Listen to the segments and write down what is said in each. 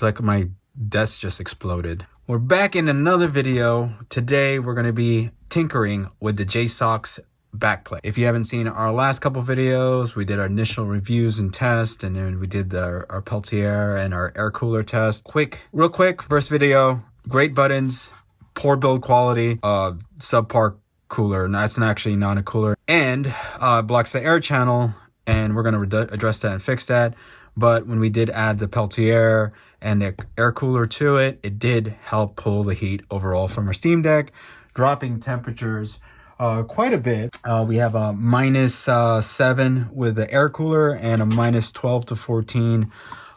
like my desk just exploded. We're back in another video. Today we're going to be tinkering with the Jsaux backplate. If you haven't seen our last couple videos, we did our initial reviews and tests, and then we did our Peltier and our air cooler test. Real quick, first video, great buttons, poor build quality, subpar cooler, and that's actually not a cooler, and blocks the air channel, and we're going to address that and fix that. But when we did add the Peltier and the air cooler to it, it did help pull the heat overall from our Steam Deck, dropping temperatures quite a bit. We have a -7 with the air cooler and a -12 to 14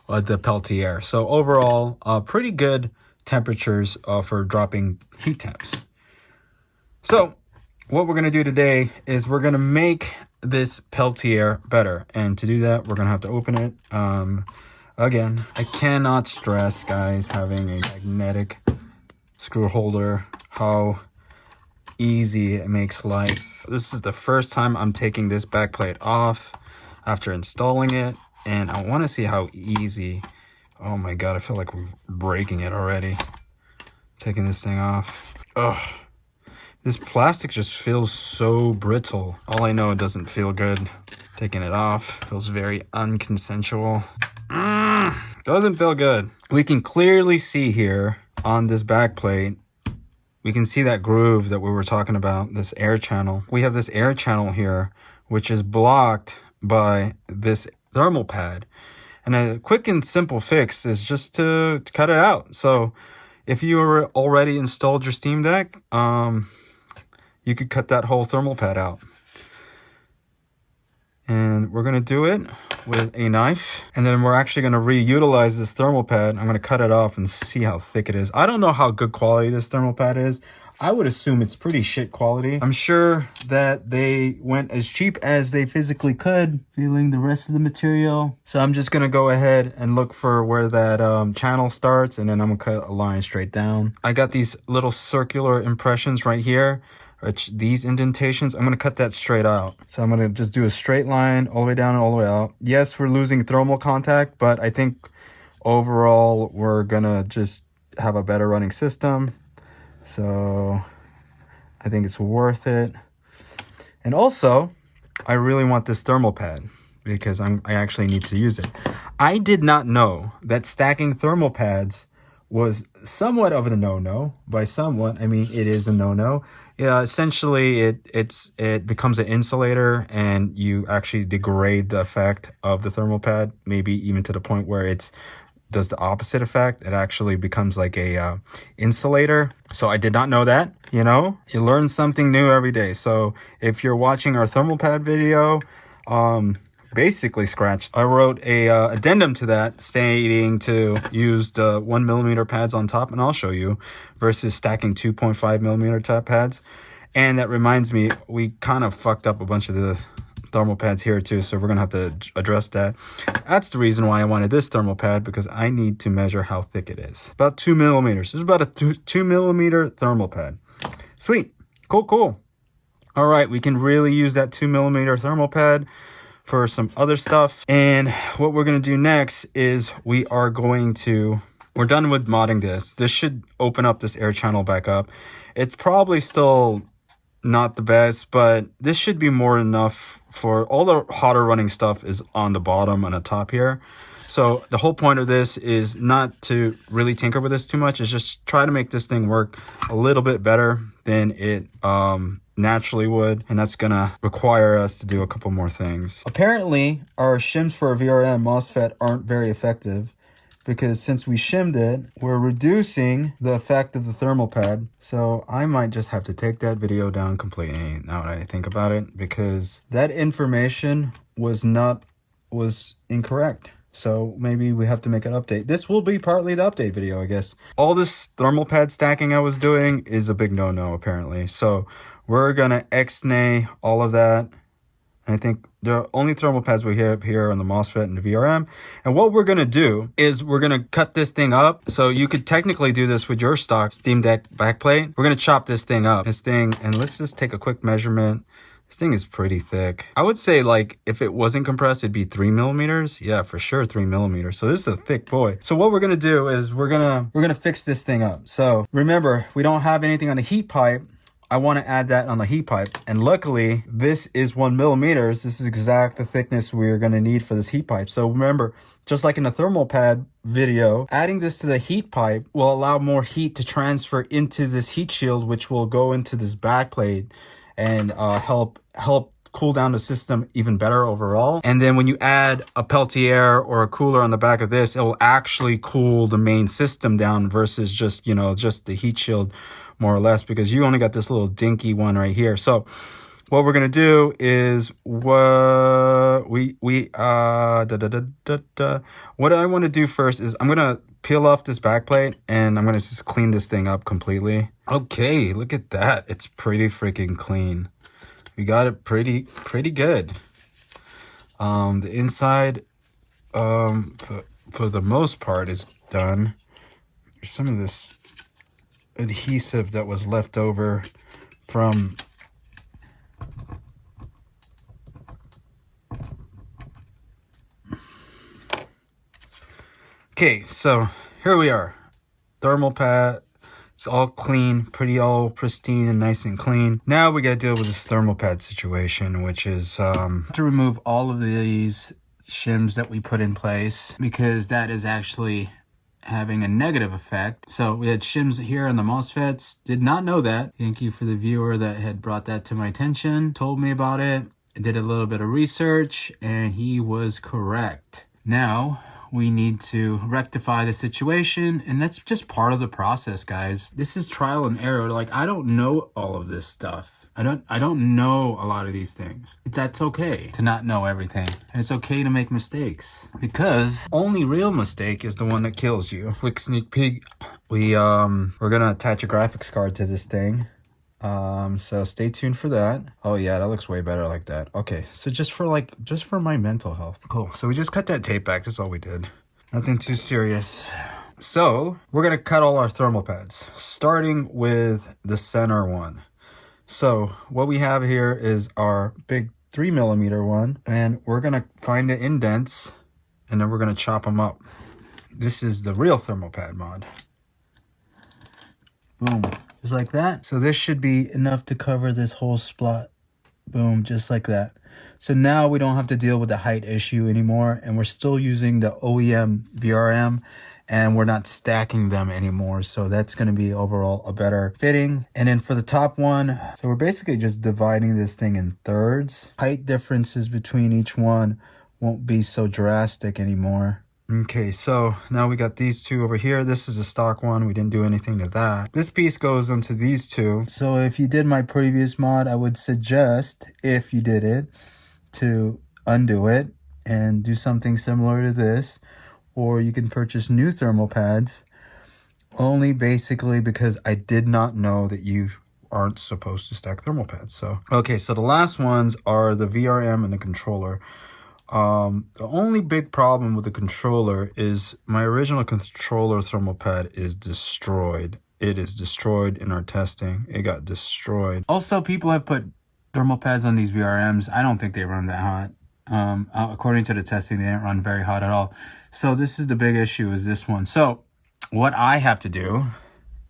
with the Peltier. So overall, pretty good temperatures for dropping heat temps. So what we're going to do today is we're going to make this Peltier better, and to do that we're gonna have to open it. Again, I cannot stress, guys, having a magnetic screw holder, how easy it makes life. This is the first time I'm taking this backplate off after installing it, and I want to see how easy. Oh my god, I feel like we're breaking it already taking this thing off. Ugh. This plastic just feels so brittle. All I know, it doesn't feel good. Taking it off feels very unconsensual. Doesn't feel good. We can clearly see here on this backplate, we can see that groove that we were talking about, this air channel. We have this air channel here, which is blocked by this thermal pad. And a quick and simple fix is just to cut it out. So if you already installed your Steam Deck, you could cut that whole thermal pad out. And we're gonna do it with a knife. And then we're actually gonna reutilize this thermal pad. I'm gonna cut it off and see how thick it is. I don't know how good quality this thermal pad is. I would assume it's pretty shit quality. I'm sure that they went as cheap as they physically could, feeling the rest of the material. So I'm just gonna go ahead and look for where that channel starts, and then I'm gonna cut a line straight down. I got these little circular impressions right here. These indentations, I'm going to cut that straight out. So I'm going to just do a straight line all the way down and all the way out. Yes, we're losing thermal contact, but I think overall we're going to just have a better running system. So I think it's worth it. And also, I really want this thermal pad because I actually need to use it. I did not know that stacking thermal pads was somewhat of a no-no. By somewhat, I mean it is a no-no. Yeah, essentially it becomes an insulator, and you actually degrade the effect of the thermal pad, maybe even to the point where it does the opposite effect. It actually becomes like a insulator. So I did not know that. You know, you learn something new every day. So if you're watching our thermal pad video, basically scratched. I wrote a addendum to that stating to use the 1mm pads on top, and I'll show you, versus stacking 2.5mm top pads. And that reminds me, we kind of fucked up a bunch of the thermal pads here too, so we're gonna have to address that. That's the reason why I wanted this thermal pad, because I need to measure how thick it is. About 2mm. This is about a 2mm thermal pad. Sweet. Cool. All right, we can really use that 2mm thermal pad for some other stuff. And what we're going to do next is we're done with modding this. This should open up this air channel back up. It's probably still not the best, but this should be more enough for all the hotter running stuff is on the bottom and the top here. So the whole point of this is not to really tinker with this too much. It's just try to make this thing work a little bit better than it naturally would, and that's gonna require us to do a couple more things. Apparently our shims for a VRM MOSFET aren't very effective, because since we shimmed it, we're reducing the effect of the thermal pad. So I might just have to take that video down completely now that I think about it, because that information was incorrect. So maybe we have to make an update. This will be partly the update video, I guess. All this thermal pad stacking I was doing is a big no-no, apparently. So we're gonna X-nay all of that. And I think the only thermal pads we have here on the MOSFET and the VRM. And what we're gonna do is we're gonna cut this thing up. So you could technically do this with your stock Steam Deck backplate. We're gonna chop this thing up, and let's just take a quick measurement This thing is pretty thick. I would say like if it wasn't compressed, it'd be 3 millimeters. Yeah, for sure 3 millimeters. So this is a thick boy. So what we're gonna do is we're gonna fix this thing up. So remember, we don't have anything on the heat pipe. I want to add that on the heat pipe, and luckily this is 1 millimeters. This is exact the thickness we're going to need for this heat pipe. So remember, just like in the thermal pad video, adding this to the heat pipe will allow more heat to transfer into this heat shield, which will go into this backplate and help cool down the system even better overall. And then when you add a Peltier or a cooler on the back of this, it will actually cool the main system down versus just, you know, just the heat shield, more or less, because you only got this little dinky one right here. So what we're gonna do is what I want to do first is I'm gonna peel off this backplate and I'm gonna just clean this thing up completely. Okay, look at that. It's pretty freaking clean. We got it pretty good. The inside for the most part is done. There's some of this adhesive that was left over from okay, so here we are. Thermal pad. It's all clean, pretty all pristine and nice and clean. Now we got to deal with this thermal pad situation, which is to remove all of these shims that we put in place, because that is actually having a negative effect. So we had shims here on the MOSFETs. Did not know that. Thank you for the viewer that had brought that to my attention, told me about it. I did a little bit of research and he was correct. Now we need to rectify the situation, and that's just part of the process, guys. This is trial and error. Like, I don't know all of this stuff. I don't know a lot of these things. That's okay to not know everything. And it's okay to make mistakes, because only real mistake is the one that kills you. Quick sneak peek. We're gonna attach a graphics card to this thing. So stay tuned for that. Oh yeah, that looks way better like that. Okay, so just for my mental health. Cool. So we just cut that tape back. That's all we did. Nothing too serious. So we're gonna cut all our thermal pads, starting with the center one. So what we have here is our big 3 millimeter one, and we're gonna find the indents and then we're gonna chop them up. This is the real thermal pad mod. Boom, just like that. So this should be enough to cover this whole spot. Boom, just like that. So now we don't have to deal with the height issue anymore, and we're still using the OEM VRM, and we're not stacking them anymore. So that's going to be overall a better fitting. And then for the top one, so we're basically just dividing this thing in thirds. Height differences between each one won't be so drastic anymore. Okay, so now we got these two over here. This is a stock one. We didn't do anything to that. This piece goes into these two. So if you did my previous mod, I would suggest, if you did it, to undo it and do something similar to this. Or you can purchase new thermal pads, only basically because I did not know that you aren't supposed to stack thermal pads. So, okay, so the last ones are the VRM and the controller. The only big problem with the controller is my original controller thermal pad is destroyed. It is destroyed in our testing. It got destroyed. Also, people have put thermal pads on these VRMs. I don't think they run that hot. According to the testing, they didn't run very hot at all. So this is the big issue, is this one. So what I have to do,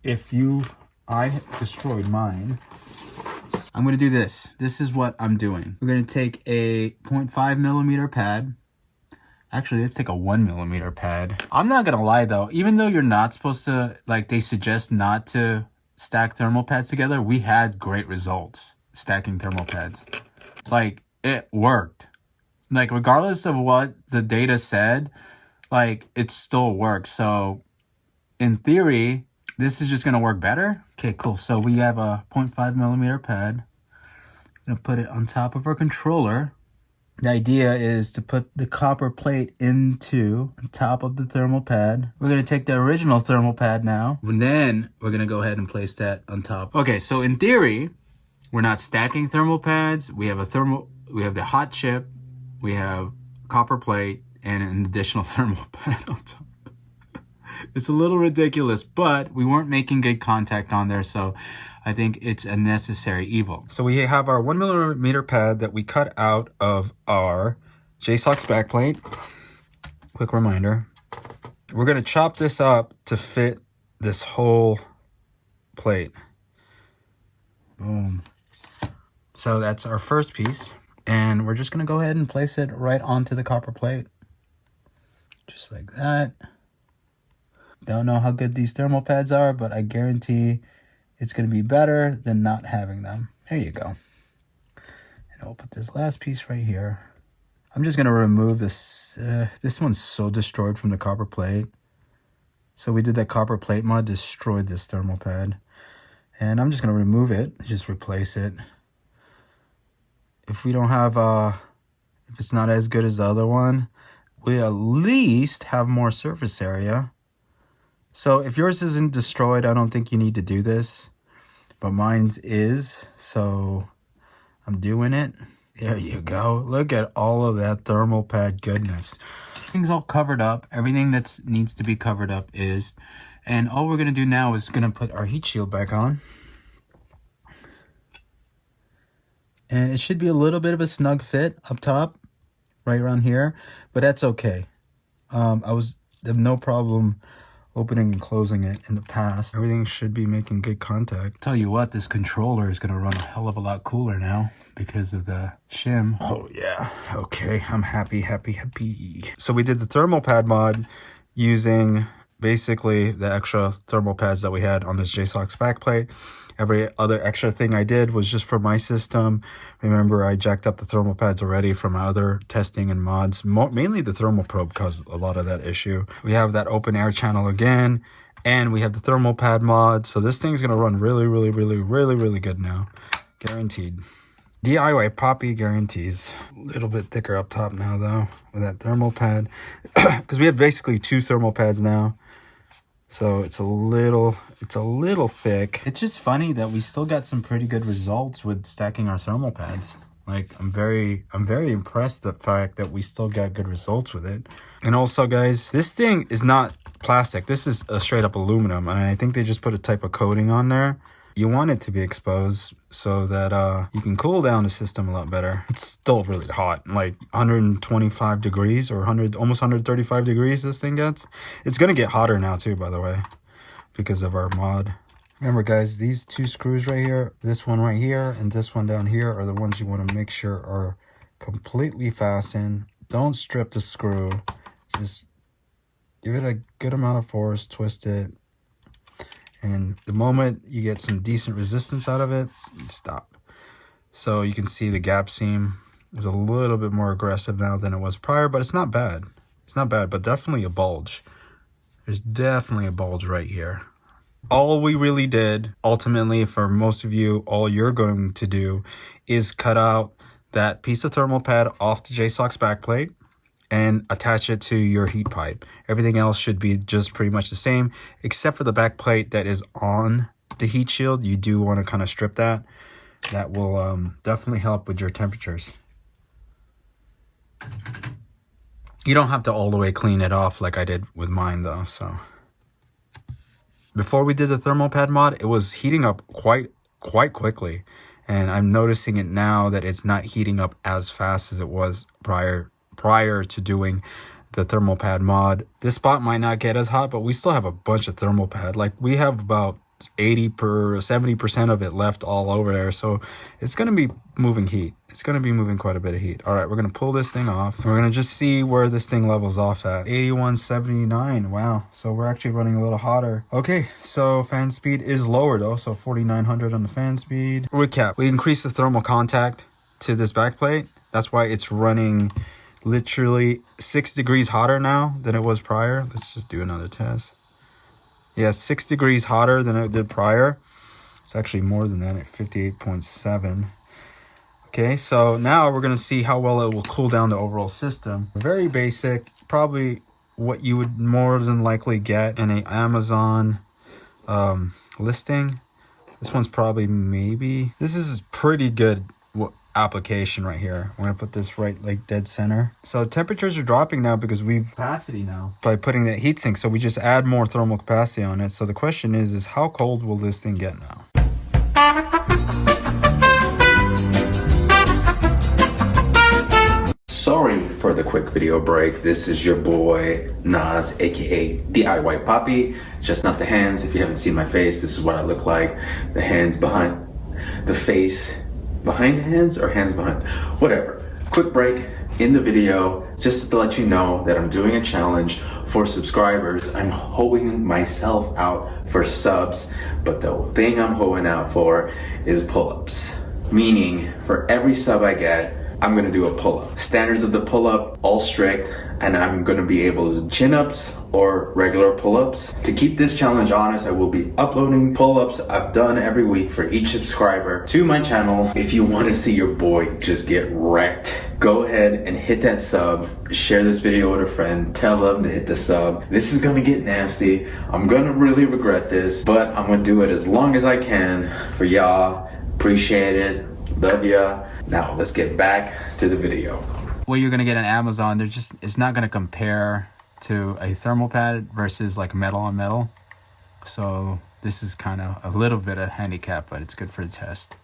I destroyed mine, I'm going to do this. This is what I'm doing. We're going to take a 0.5 millimeter pad. Actually, let's take a 1 millimeter pad. I'm not going to lie though, even though you're not supposed to, like they suggest not to stack thermal pads together, we had great results stacking thermal pads. Like, it worked. Like, regardless of what the data said, like, it still works. So in theory, this is just going to work better. Okay, cool. So we have a 0.5 millimeter pad. I'm going to put it on top of our controller. The idea is to put the copper plate into on top of the thermal pad. We're going to take the original thermal pad now, and then we're going to go ahead and place that on top. Okay, so in theory, we're not stacking thermal pads. We have the hot chip, we have copper plate, and an additional thermal pad on top. It's a little ridiculous, but we weren't making good contact on there, so I think it's a necessary evil. So we have our 1mm pad that we cut out of our Jsaux backplate. Quick reminder. We're going to chop this up to fit this whole plate. Boom. So that's our first piece. And we're just going to go ahead and place it right onto the copper plate. Just like that. Don't know how good these thermal pads are, but I guarantee it's going to be better than not having them. There you go. And I'll put this last piece right here. I'm just going to remove this. This one's so destroyed from the copper plate. So we did that copper plate mod, destroyed this thermal pad. And I'm just going to remove it, just replace it. If we don't have, if it's not as good as the other one, we at least have more surface area. So if yours isn't destroyed, I don't think you need to do this. But mine's is, so I'm doing it. There you go. Look at all of that thermal pad goodness. Everything's all covered up. Everything that needs to be covered up is. And all we're going to do now is going to put our heat shield back on. And it should be a little bit of a snug fit up top, right around here, but that's okay. I have no problem opening and closing it in the past. Everything should be making good contact. Tell you what, this controller is going to run a hell of a lot cooler now because of the shim. Oh yeah, okay, I'm happy. So we did the thermal pad mod using basically the extra thermal pads that we had on this Jsaux backplate. Every other extra thing I did was just for my system. Remember, I jacked up the thermal pads already from my other testing and mods. Mainly the thermal probe caused a lot of that issue. We have that open air channel again, and we have the thermal pad mod. So this thing's going to run really good now. Guaranteed. DIY Poppy guarantees. A little bit thicker up top now, though, with that thermal pad. Because we have basically two thermal pads now. So it's a little thick. It's just funny that we still got some pretty good results with stacking our thermal pads. Like I'm very impressed the fact that we still got good results with it. And also guys, this thing is not plastic. This is a straight up aluminum, and I think they just put a type of coating on there. You want it to be exposed so that you can cool down the system a lot better. It's still really hot, like 125 degrees or almost 135 degrees this thing gets. It's gonna get hotter now too, by the way, because of our mod. Remember guys, these two screws right here, this one right here and this one down here are the ones you want to make sure are completely fastened. Don't strip the screw, just give it a good amount of force, twist it. And the moment you get some decent resistance out of it, stop. So you can see the gap seam is a little bit more aggressive now than it was prior, but it's not bad. It's not bad, but definitely a bulge. There's definitely a bulge right here. All we really did, ultimately, for most of you, all you're going to do is cut out that piece of thermal pad off the Jsaux backplate and attach it to your heat pipe. Everything else should be just pretty much the same, except for the back plate that is on the heat shield. You do want to kind of strip that. That will definitely help with your temperatures. You don't have to all the way clean it off like I did with mine though. So before we did the thermal pad mod, it was heating up quite quickly, and I'm noticing it now that it's not heating up as fast as it was prior to doing the thermal pad mod. This spot might not get as hot, but we still have a bunch of thermal pad. Like we have about 70% of it left all over there, so it's going to be moving heat. It's going to be moving quite a bit of heat. All right, we're going to pull this thing off, and we're going to just see where this thing levels off at. 8179. Wow, so we're actually running a little hotter. Okay, so fan speed is lower though, so 4900 on the fan speed. Recap, we increased the thermal contact to this backplate. That's why it's running literally 6 degrees hotter now than it was prior. Let's just do another test. Yeah, 6 degrees hotter than it did prior. It's actually more than that at 58.7. Okay, so now we're going to see how well it will cool down the overall system. Very basic, probably what you would more than likely get in an Amazon listing. This one's probably maybe. This is pretty good application right here. I'm gonna put this right like dead center. So temperatures are dropping now because we've capacity now by putting that heatsink. So we just add more thermal capacity on it. So the question is how cold will this thing get now? Sorry for the quick video break. This is your boy Nas, aka DIY Poppy. Just not the hands. If you haven't seen my face, this is what I look like. The hands behind the face, behind the hands or hands behind, whatever. Quick break in the video just to let you know that I'm doing a challenge for subscribers. I'm hoeing myself out for subs, but the thing I'm hoeing out for is pull-ups. Meaning for every sub I get, I'm gonna do a pull-up. Standards of the pull-up, all strict, and I'm gonna be able to chin-ups or regular pull-ups. To keep this challenge honest, I will be uploading pull-ups I've done every week for each subscriber to my channel. If you wanna see your boy just get wrecked, go ahead and hit that sub, share this video with a friend, tell them to hit the sub. This is gonna get nasty. I'm gonna really regret this, but I'm gonna do it as long as I can for y'all. Appreciate it, love ya. Now let's get back to the video. What you're gonna get on Amazon, it's not gonna compare to a thermal pad versus like metal on metal. So this is kind of a little bit of handicap, but it's good for the test.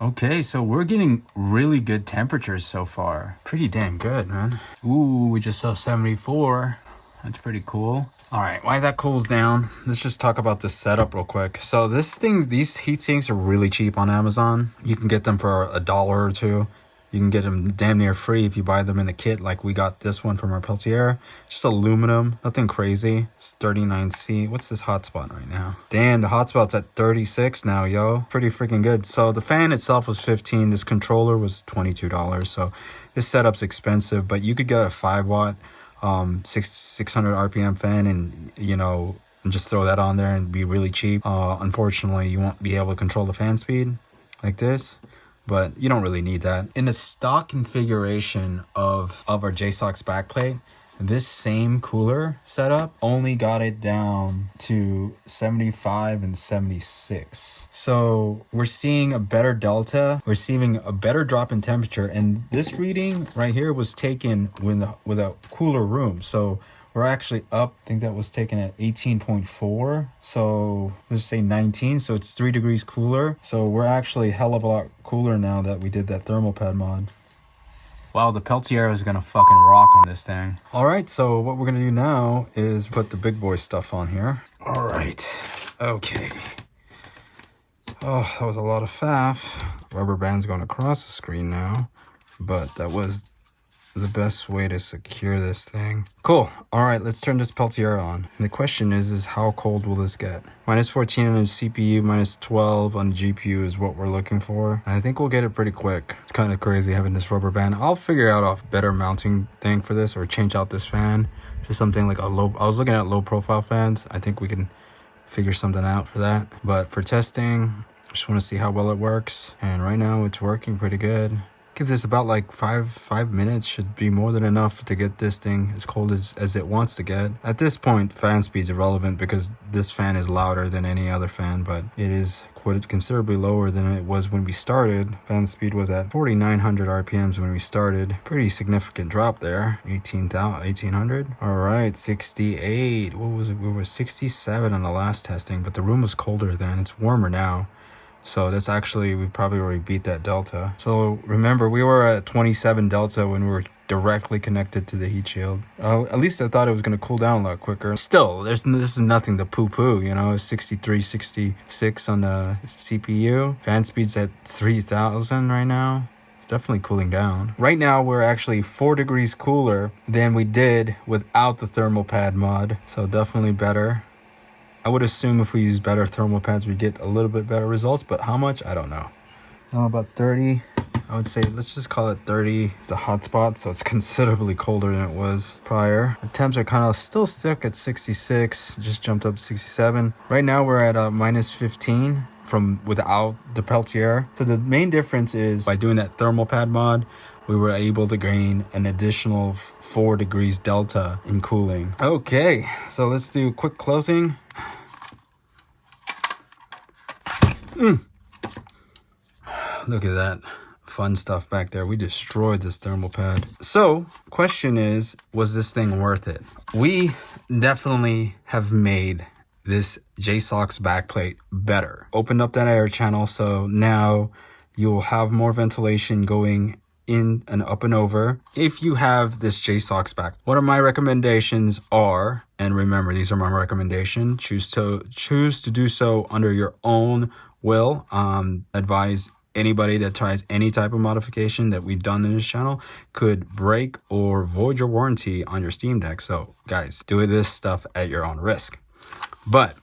Okay, so we're getting really good temperatures so far. Pretty damn good, man. Ooh, we just saw 74. That's pretty cool. All right, while that cools down, let's just talk about this setup real quick. So these heat sinks are really cheap on Amazon. You can get them for $1 or $2. You can get them damn near free if you buy them in the kit. Like we got this one from our Peltier. Just aluminum, nothing crazy. It's 39C. What's this hotspot right now? Damn, the hotspot's at 36 now, yo. Pretty freaking good. So the fan itself was $15. This controller was $22. So this setup's expensive, but you could get a 5-watt 600 RPM fan and and just throw that on there and be really cheap. Unfortunately, you won't be able to control the fan speed like this, but you don't really need that. In the stock configuration of our Jsaux backplate, this same cooler setup only got it down to 75 and 76. So we're seeing a better delta. We're seeing a better drop in temperature. And this reading right here was taken with a cooler room. So we're actually up. I think that was taken at 18.4. So let's say 19. So it's 3 degrees cooler. So we're actually a hell of a lot cooler now that we did that thermal pad mod. Wow, the Peltier is gonna fucking rock on this thing. All right, so what we're gonna do now is put the big boy stuff on here. All right, okay. Oh, that was a lot of faff. Rubber band's going across the screen now, but that was the best way to secure this thing. Cool. All right, let's turn this Peltier on. And the question is how cold will this get? -14 on the CPU, -12 on the GPU is what we're looking for. And I think we'll get it pretty quick. It's kind of crazy having this rubber band. I'll figure out a better mounting thing for this or change out this fan to something like a low. I was looking at low profile fans. I think we can figure something out for that. But for testing, I just want to see how well it works. And right now it's working pretty good. Give this about like five minutes, should be more than enough to get this thing as cold as it wants to get. At this point, fan speed's irrelevant because this fan is louder than any other fan, but it is quite considerably lower than it was when we started. Fan speed was at 4,900 RPMs when we started. Pretty significant drop there. 1800. All right, 68. What was it? We were 67 on the last testing, but the room was colder then. It's warmer now. So that's actually, we probably already beat that delta. So remember, we were at 27 delta when we were directly connected to the heat shield. At least I thought it was going to cool down a lot quicker. Still, this is nothing to poo-poo, It's 63, 66 on the CPU. Fan speed's at 3,000 right now. It's definitely cooling down. Right now, we're actually 4 degrees cooler than we did without the thermal pad mod. So definitely better. I would assume if we use better thermal pads, we get a little bit better results, but how much? I don't know. About 30. I would say, let's just call it 30. It's a hot spot, so it's considerably colder than it was prior. The temps are kind of still stuck at 66, just jumped up to 67. Right now, we're at -15 from without the Peltier. So the main difference is by doing that thermal pad mod, we were able to gain an additional 4 degrees delta in cooling. Okay, so let's do a quick closing. Look at that. fun stuff back there. We destroyed this thermal pad. So question is, was this thing worth it? We definitely have made this Jsaux backplate better. Opened up that air channel, so now you'll have more ventilation going in and up and over if you have this Jsaux back. One of my recommendations are, and remember, these are my recommendations, choose to do so under your own will. Advise anybody that tries any type of modification that we've done in this channel could break or void your warranty on your Steam Deck. So guys, do this stuff at your own risk. But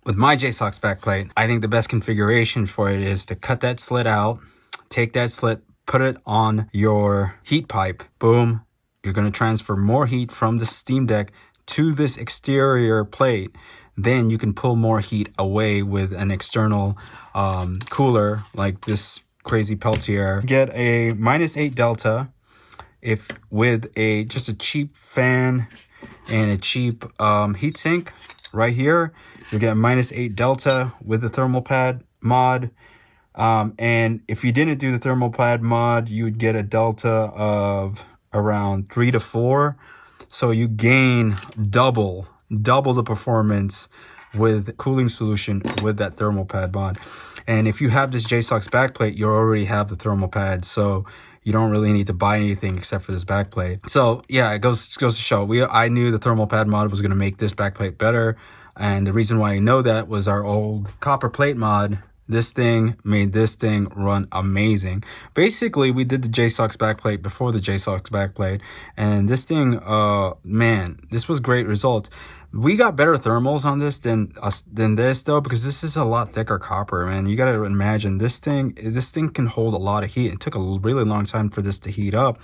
with my Jsaux backplate, I think the best configuration for it is to cut that slit out, take that slit, put it on your heat pipe. Boom. You're going to transfer more heat from the Steam Deck to this exterior plate. Then you can pull more heat away with an external cooler like this crazy Peltier. Get a -8 delta if with just a cheap fan and a cheap heatsink right here. You get -8 delta with the thermal pad mod. And if you didn't do the thermal pad mod, you would get a delta of around 3 to 4. So you gain double the performance with cooling solution with that thermal pad mod. And if you have this Jsaux backplate, you already have the thermal pad, so you don't really need to buy anything except for this backplate. So yeah, it goes to show, I knew the thermal pad mod was going to make this backplate better. And the reason why I know that was our old copper plate mod. This thing made this thing run amazing. Basically, we did the Jsaux backplate before the Jsaux backplate, and this thing, man, this was great results. We got better thermals on this than this though, because this is a lot thicker copper, man. You got to imagine this thing can hold a lot of heat. It took a really long time for this to heat up,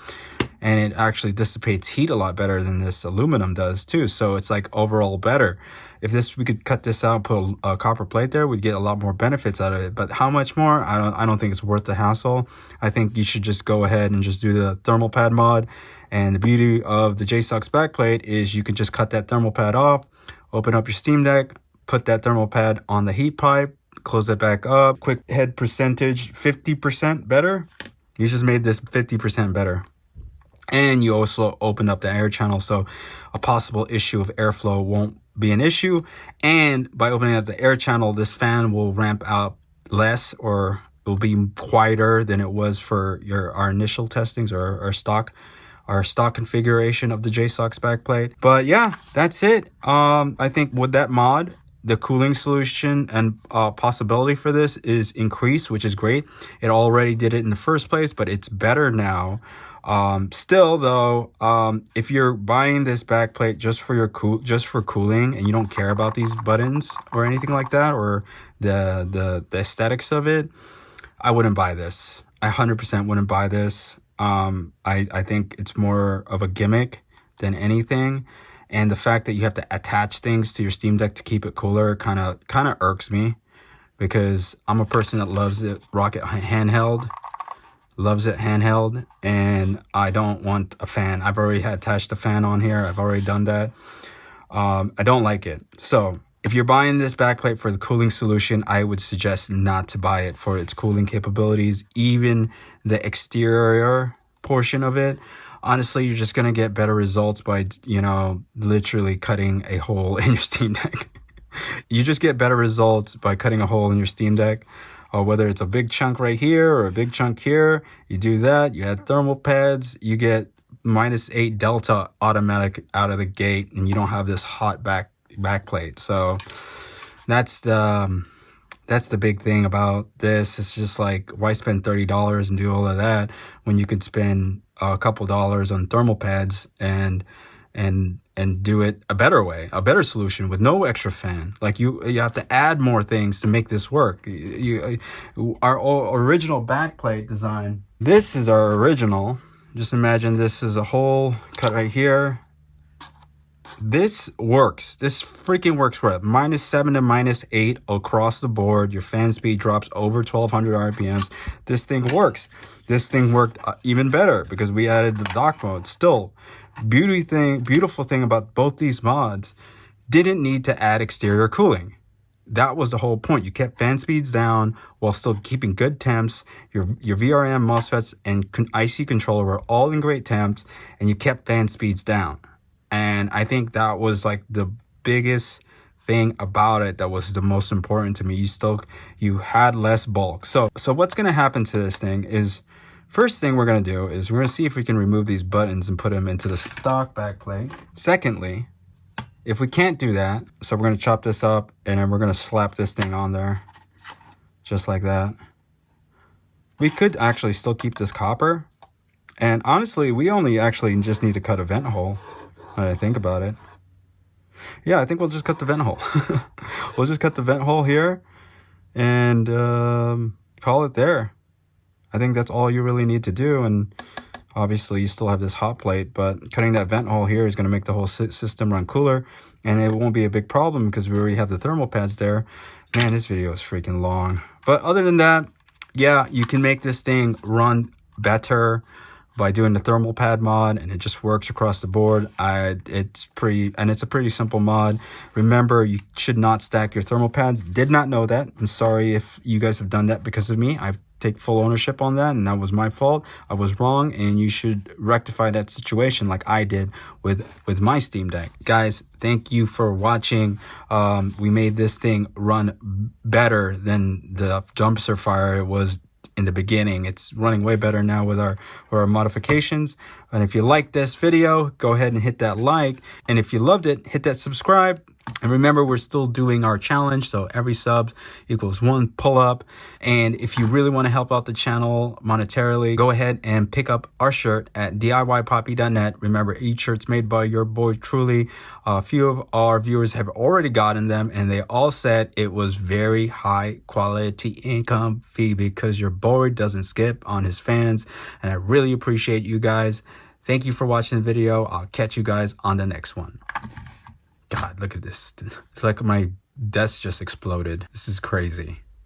and it actually dissipates heat a lot better than this aluminum does too. So it's like overall better. If we could cut this out, put a copper plate there, we'd get a lot more benefits out of it. But how much more? I don't think it's worth the hassle. I think you should just go ahead and just do the thermal pad mod. And the beauty of the Jsaux backplate is you can just cut that thermal pad off, open up your Steam Deck, put that thermal pad on the heat pipe, close it back up. Quick head percentage, 50% better. You just made this 50% better. And you also open up the air channel, so a possible issue of airflow won't be an issue. And by opening up the air channel, this fan will ramp out less, or it will be quieter than it was for our initial testings or our stock configuration of the Jsaux backplate. But yeah, that's it. I think with that mod, the cooling solution and possibility for this is increased, which is great. It already did it in the first place, but it's better now. Still though, if you're buying this backplate just for cooling and you don't care about these buttons or anything like that, or the aesthetics of it, I wouldn't buy this. I 100% wouldn't buy this. I think it's more of a gimmick than anything, and the fact that you have to attach things to your Steam Deck to keep it cooler kind of irks me, because I'm a person that loves it handheld, and I don't want a fan. I've already attached a fan on here. I've already done that. I don't like it. So if you're buying this backplate for the cooling solution, I would suggest not to buy it for its cooling capabilities. Even the exterior portion of it, honestly, you're just going to get better results by, literally cutting a hole in your Steam Deck. You just get better results by cutting a hole in your Steam Deck. Or whether it's a big chunk right here or a big chunk here, you do that, you add thermal pads, you get -8 delta automatic out of the gate, and you don't have this hot backplate. So that's the big thing about this. It's just like, why spend $30 and do all of that when you could spend a couple dollars on thermal pads and do it a better way, a better solution with no extra fan. Like you have to add more things to make this work. Our original backplate design, this is our original. Just imagine this is a hole cut right here. This works. This freaking works for it. -7 to -8 across the board. Your fan speed drops over 1200 RPMs. This thing works. This thing worked even better because we added the dock mode. Still, beautiful thing about both these mods, didn't need to add exterior cooling. that was the whole point. You kept fan speeds down while still keeping good temps. Your VRM, MOSFETs, and IC controller were all in great temps, and you kept fan speeds down. And I think that was like the biggest thing about it that was the most important to me. You had less bulk. So what's going to happen to this thing is, first thing we're going to do is we're going to see if we can remove these buttons and put them into the stock backplate. Secondly, if we can't do that, so we're going to chop this up and then we're going to slap this thing on there just like that. We could actually still keep this copper, and honestly we only actually just need to cut a vent hole when I think about it. Yeah, I think we'll just cut the vent hole. We'll just cut the vent hole here and call it there. I think that's all you really need to do. And obviously you still have this hot plate, but cutting that vent hole here is going to make the whole system run cooler, and it won't be a big problem because we already have the thermal pads there. Man, this video is freaking long. But other than that, yeah, you can make this thing run better by doing the thermal pad mod, and it just works across the board. It's a pretty simple mod. Remember, you should not stack your thermal pads. Did not know that. I'm sorry if you guys have done that because of me. I take full ownership on that, and that was my fault. I was wrong, and you should rectify that situation like I did with my Steam Deck. Guys, thank you for watching. We made this thing run better than the dumpster fire it was in the beginning. It's running way better now with our modifications. And if you like this video, go ahead and hit that like. And if you loved it, hit that subscribe. And remember, we're still doing our challenge, so every sub equals 1 pull-up. And if you really want to help out the channel monetarily, go ahead and pick up our shirt at DIYpoppy.net. Remember, each shirt's made by your boy truly. A few of our viewers have already gotten them, and they all said it was very high quality and comfy because your boy doesn't skip on his fans. And I really appreciate you guys. Thank you for watching the video. I'll catch you guys on the next one. God, look at this. It's like my desk just exploded. This is crazy.